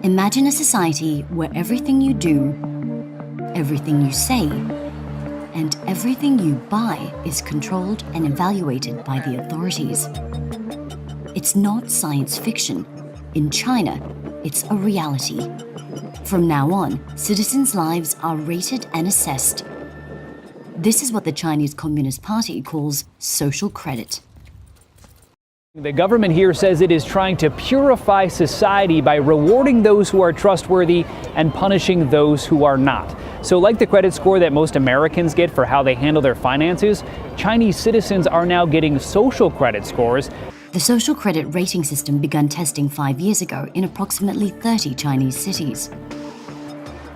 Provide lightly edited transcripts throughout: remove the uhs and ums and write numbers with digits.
Imagine a society where everything you do, everything you say, and everything you buy is controlled and evaluated by the authorities. It's not science fiction. In China, it's a reality. From now on, citizens' lives are rated and assessed. This is what the Chinese Communist Party calls social credit. The government here says it is trying to purify society by rewarding those who are trustworthy and punishing those who are not. So like the credit score that most Americans get for how they handle their finances, Chinese citizens are now getting social credit scores. The social credit rating system began testing 5 years ago in approximately 30 Chinese cities.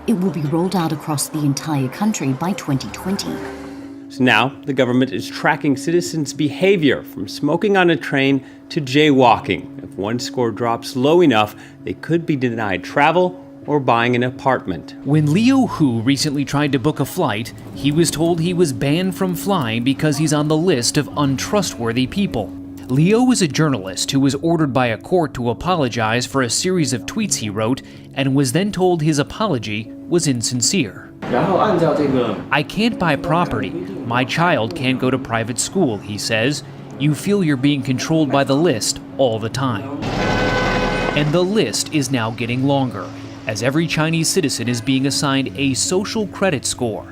It will be rolled out across the entire country by 2020. So now, the government is tracking citizens' behavior from smoking on a train to jaywalking. If one score drops low enough, they could be denied travel or buying an apartment. When Liu Hu recently tried to book a flight, he was told he was banned from flying because he's on the list of untrustworthy people. Liu is a journalist who was ordered by a court to apologize for a series of tweets he wrote and was then told his apology was insincere. I can't buy property. My child can't go to private school, he says. You feel you're being controlled by the list all the time. And the list is now getting longer, as every Chinese citizen is being assigned a social credit score.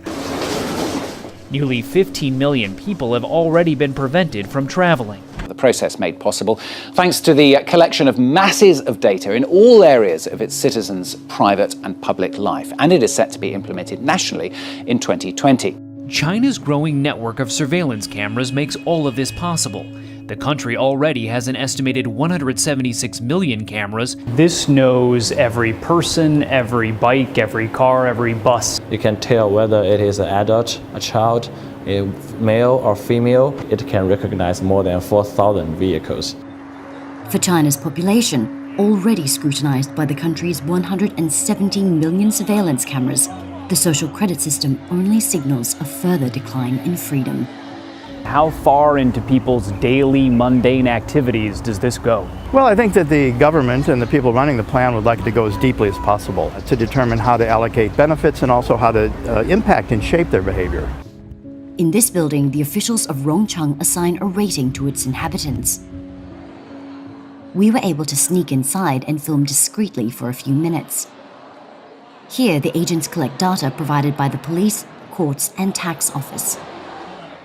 Nearly 15 million people have already been prevented from traveling. The process made possible thanks to the collection of masses of data in all areas of its citizens' private and public life, and it is set to be implemented nationally in 2020. China's growing network of surveillance cameras makes all of this possible. The country already has an estimated 176 million cameras. This knows every person, every bike, every car, every bus. You can tell whether it is an adult, a child, a male or female. It can recognize more than 4,000 vehicles. For China's population, already scrutinized by the country's 117 million surveillance cameras, the social credit system only signals a further decline in freedom. How far into people's daily mundane activities does this go? Well, I think that the government and the people running the plan would like it to go as deeply as possible to determine how to allocate benefits and also how to impact and shape their behavior. In this building, the officials of Rongcheng assign a rating to its inhabitants. We were able to sneak inside and film discreetly for a few minutes. Here, the agents collect data provided by the police, courts, and tax office.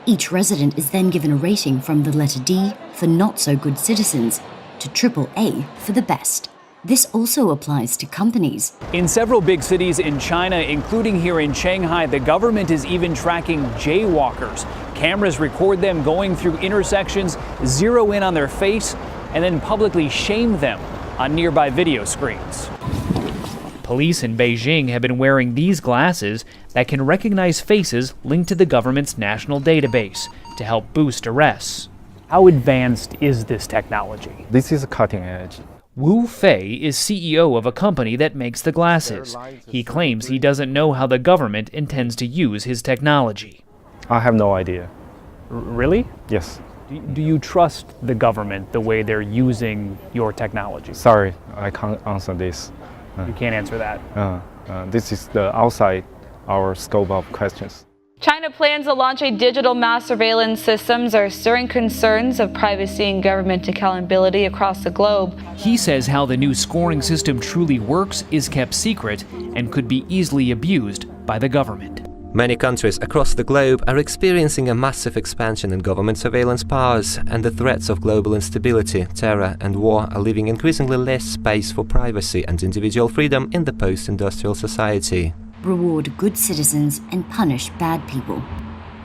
Each resident is then given a rating from the letter D for not-so-good citizens to AAA for the best. This also applies to companies. In several big cities in China, including here in Shanghai, the government is even tracking jaywalkers. Cameras record them going through intersections, zero in on their face, and then publicly shame them on nearby video screens. Police in Beijing have been wearing these glasses that can recognize faces linked to the government's national database to help boost arrests. How advanced is this technology? This is cutting edge. Wu Fei is CEO of a company that makes the glasses. He claims he doesn't know how the government intends to use his technology. I have no idea. Really? Yes. Do you trust the government the way they're using your technology? Sorry, I can't answer this. You can't answer that. This is outside our scope of questions. China plans to launch a digital mass surveillance systems are stirring concerns of privacy and government accountability across the globe. He says how the new scoring system truly works is kept secret and could be easily abused by the government. Many countries across the globe are experiencing a massive expansion in government surveillance powers, and the threats of global instability, terror and war are leaving increasingly less space for privacy and individual freedom in the post-industrial society. Reward good citizens and punish bad people.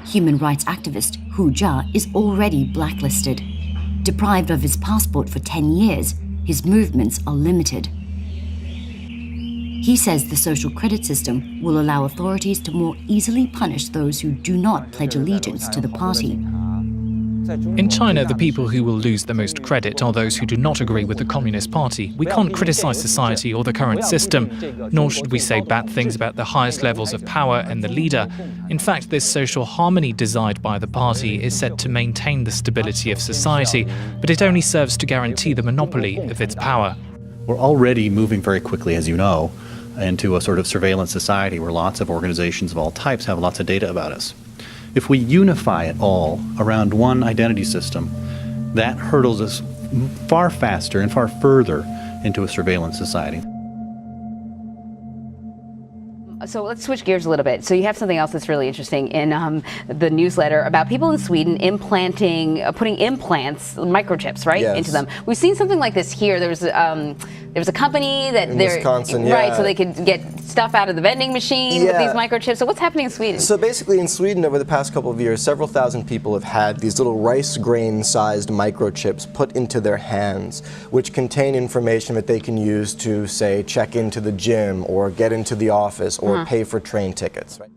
Human rights activist Hu Jia is already blacklisted. Deprived of his passport for 10 years, his movements are limited. He says the social credit system will allow authorities to more easily punish those who do not pledge allegiance to the party. In China, the people who will lose the most credit are those who do not agree with the Communist Party. We can't criticize society or the current system, nor should we say bad things about the highest levels of power and the leader. In fact, this social harmony desired by the party is said to maintain the stability of society, but it only serves to guarantee the monopoly of its power. We're already moving very quickly, as you know, into a sort of surveillance society where lots of organizations of all types have lots of data about us. If we unify it all around one identity system, that hurdles us far faster and far further into a surveillance society. So let's switch gears a little bit. So you have something else that's really interesting in the newsletter about people in Sweden putting implants, microchips, right, Yes. into them. We've seen something like this here. There was a company that In Wisconsin, right, yeah. so they could get stuff out of the vending machine with Yeah. these microchips. So what's happening in Sweden? So basically in Sweden over the past couple of years, several thousand people have had these little rice grain sized microchips put into their hands, which contain information that they can use to, say, check into the gym or get into the office or pay for train tickets. Right?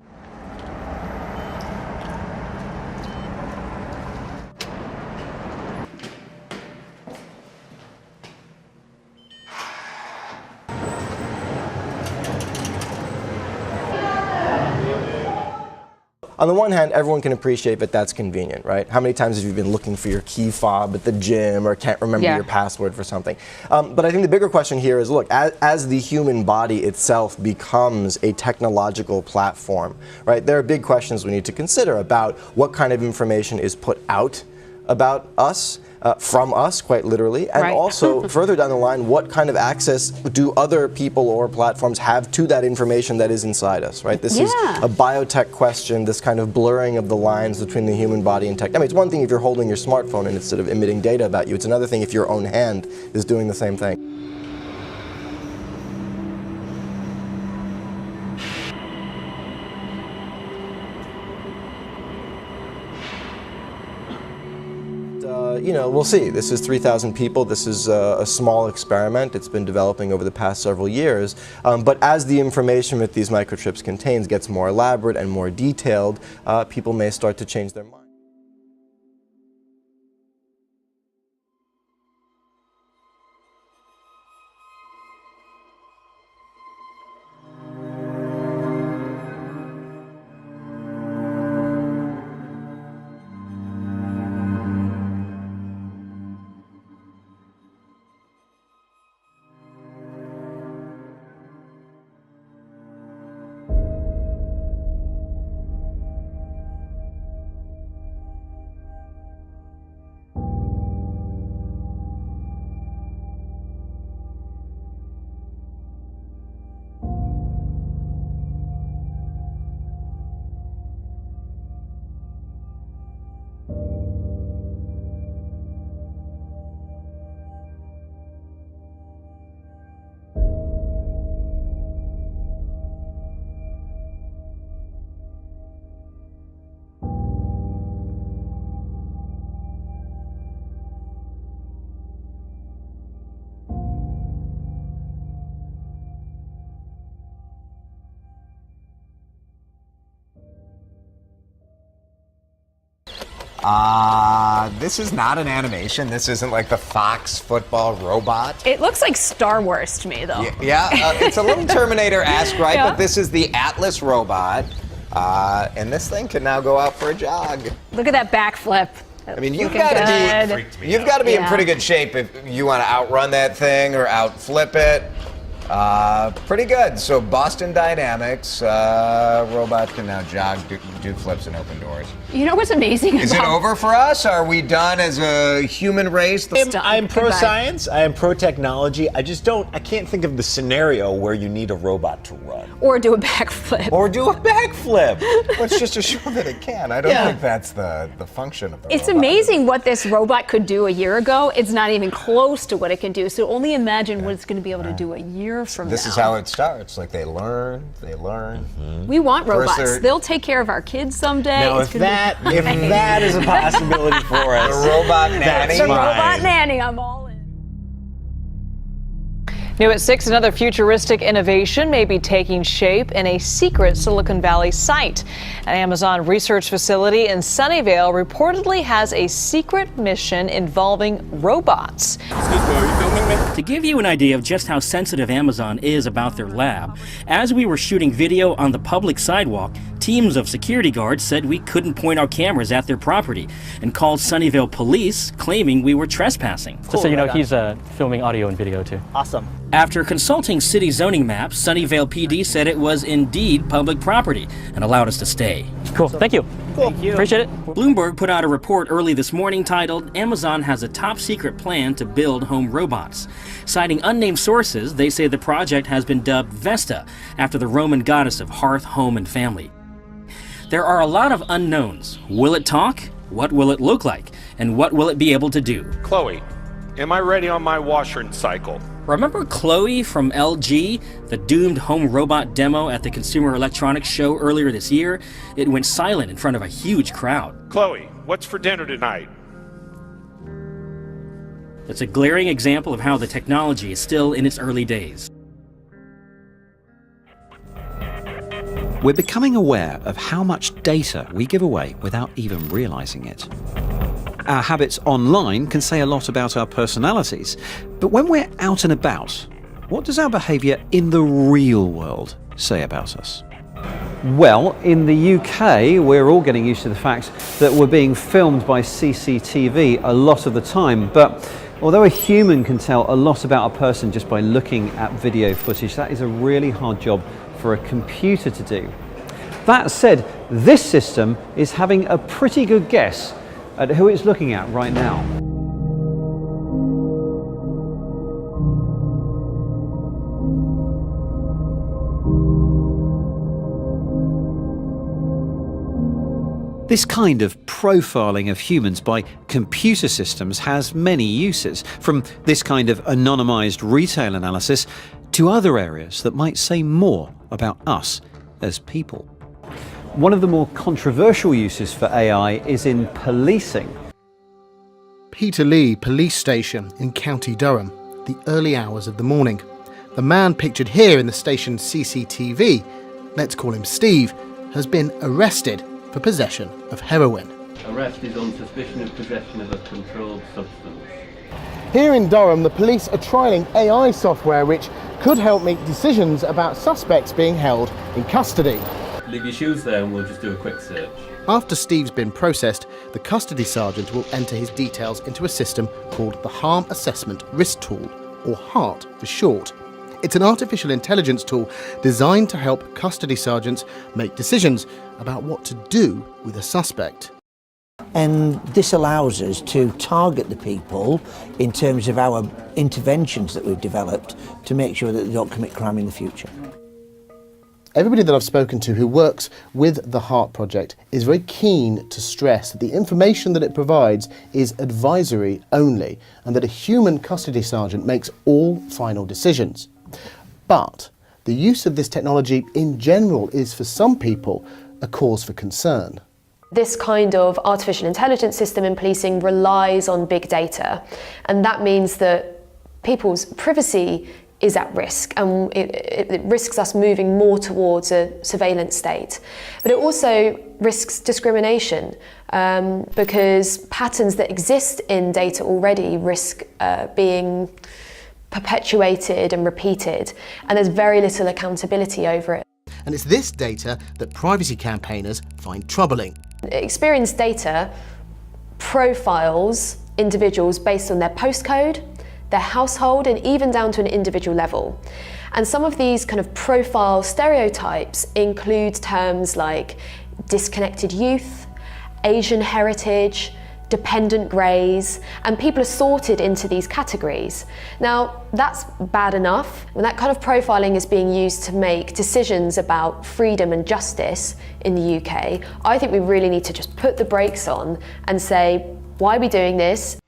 On the one hand, everyone can appreciate that that's convenient, right? How many times have you been looking for your key fob at the gym or can't remember your password for something? But I think the bigger question here is, look, as the human body itself becomes a technological platform, right, there are big questions we need to consider about what kind of information is put out about us, from us, quite literally, and also further down the line, what kind of access do other people or platforms have to that information that is inside us, right? This is a biotech question, this kind of blurring of the lines between the human body and tech. I mean, it's one thing if you're holding your smartphone and it's sort of emitting data about you. It's another thing if your own hand is doing the same thing. You know, we'll see. This is 3,000 people. This is a small experiment. It's been developing over the past several years. But as the information that these microchips contains gets more elaborate and more detailed, people may start to change their mind. This is not an animation. This isn't like the Fox football robot. It looks like Star Wars to me, though. Yeah, it's a little Terminator-esque, right? But this is the Atlas robot, and this thing can now go out for a jog. Look at that backflip. I mean, you've got to be in pretty good shape if you want to outrun that thing or outflip it. Pretty good. So Boston Dynamics, robot can now jog, do flips, and open doors. You know what's amazing? Is it over for us? Are we done as a human race? I'm pro-science. I am pro-technology. I can't think of the scenario where you need a robot to run. Or do a backflip. Well, it's just to show that it can. I don't think that's the function of the It's robot. amazing what this robot could do a year ago. It's not even close to what it can do. So only imagine what it's going to be able to do a year from This now. is how it starts. Like they learn. We want First robots. They'll take care of our kids someday. Now, if that is a possibility for us, the robot nanny. The robot nanny, I'm all in. New at 6, another futuristic innovation may be taking shape in a secret Silicon Valley site. An Amazon research facility in Sunnyvale reportedly has a secret mission involving robots. To give you an idea of just how sensitive Amazon is about their lab, as we were shooting video on the public sidewalk, Teams of security guards said we couldn't point our cameras at their property and called Sunnyvale police claiming we were trespassing. Just so you know, he's filming audio and video too. Awesome. After consulting city zoning maps, Sunnyvale PD said it was indeed public property and allowed us to stay. Cool, thank you. Thank you. Appreciate it. Bloomberg put out a report early this morning titled, "Amazon has a top secret plan to build home robots." Citing unnamed sources, they say the project has been dubbed Vesta, after the Roman goddess of hearth, home, and family. There are a lot of unknowns. Will it talk? What will it look like? And what will it be able to do? Chloe, am I ready on my washer and cycle? Remember Chloe from LG, the doomed home robot demo at the Consumer Electronics Show earlier this year? It went silent in front of a huge crowd. Chloe, what's for dinner tonight? It's a glaring example of how the technology is still in its early days. We're becoming aware of how much data we give away without even realizing it. Our habits online can say a lot about our personalities, but when we're out and about, what does our behaviour in the real world say about us? Well, in the UK, we're all getting used to the fact that we're being filmed by CCTV a lot of the time, but although a human can tell a lot about a person just by looking at video footage, that is a really hard job for a computer to do. That said, this system is having a pretty good guess at who it's looking at right now. This kind of profiling of humans by computer systems has many uses, from this kind of anonymized retail analysis to other areas that might say more about us as people. One of the more controversial uses for AI is in policing. Peterlee Police Station in County Durham, the early hours of the morning. The man pictured here in the station's CCTV, let's call him Steve, has been arrested for possession of heroin. Arrest is on suspicion of possession of a controlled substance. Here in Durham, the police are trialling AI software which could help make decisions about suspects being held in custody. Leave your shoes there and we'll just do a quick search. After Steve's been processed, the custody sergeant will enter his details into a system called the Harm Assessment Risk Tool, or HART for short. It's an artificial intelligence tool designed to help custody sergeants make decisions about what to do with a suspect. And this allows us to target the people in terms of our interventions that we've developed to make sure that they don't commit crime in the future. Everybody that I've spoken to who works with the HART project is very keen to stress that the information that it provides is advisory only and that a human custody sergeant makes all final decisions. But the use of this technology in general is for some people a cause for concern. This kind of artificial intelligence system in policing relies on big data, and that means that people's privacy is at risk, and it risks us moving more towards a surveillance state. But it also risks discrimination because patterns that exist in data already risk being perpetuated and repeated, and there's very little accountability over it. And it's this data that privacy campaigners find troubling. Experience data profiles individuals based on their postcode, their household, and even down to an individual level. And some of these kind of profile stereotypes include terms like disconnected youth, Asian heritage, dependent greys, and people are sorted into these categories. Now, that's bad enough. When that kind of profiling is being used to make decisions about freedom and justice in the UK, I think we really need to just put the brakes on and say, why are we doing this?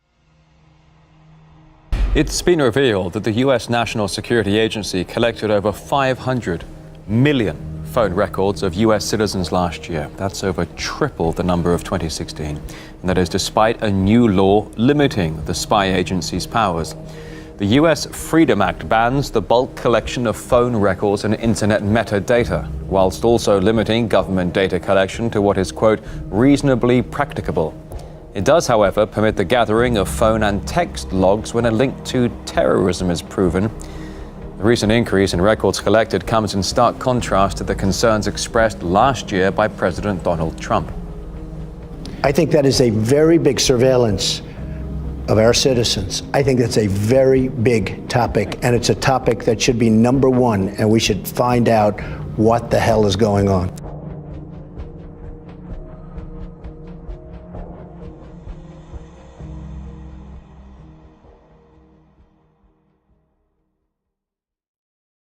It's been revealed that the US National Security Agency collected over 500 million phone records of US citizens last year. That's over triple the number of 2016. And that is despite a new law limiting the spy agency's powers. The US Freedom Act bans the bulk collection of phone records and internet metadata, whilst also limiting government data collection to what is, quote, reasonably practicable. It does, however, permit the gathering of phone and text logs when a link to terrorism is proven. The recent increase in records collected comes in stark contrast to the concerns expressed last year by President Donald Trump. I think that is a very big surveillance of our citizens. I think that's a very big topic, and it's a topic that should be number one, and we should find out what the hell is going on.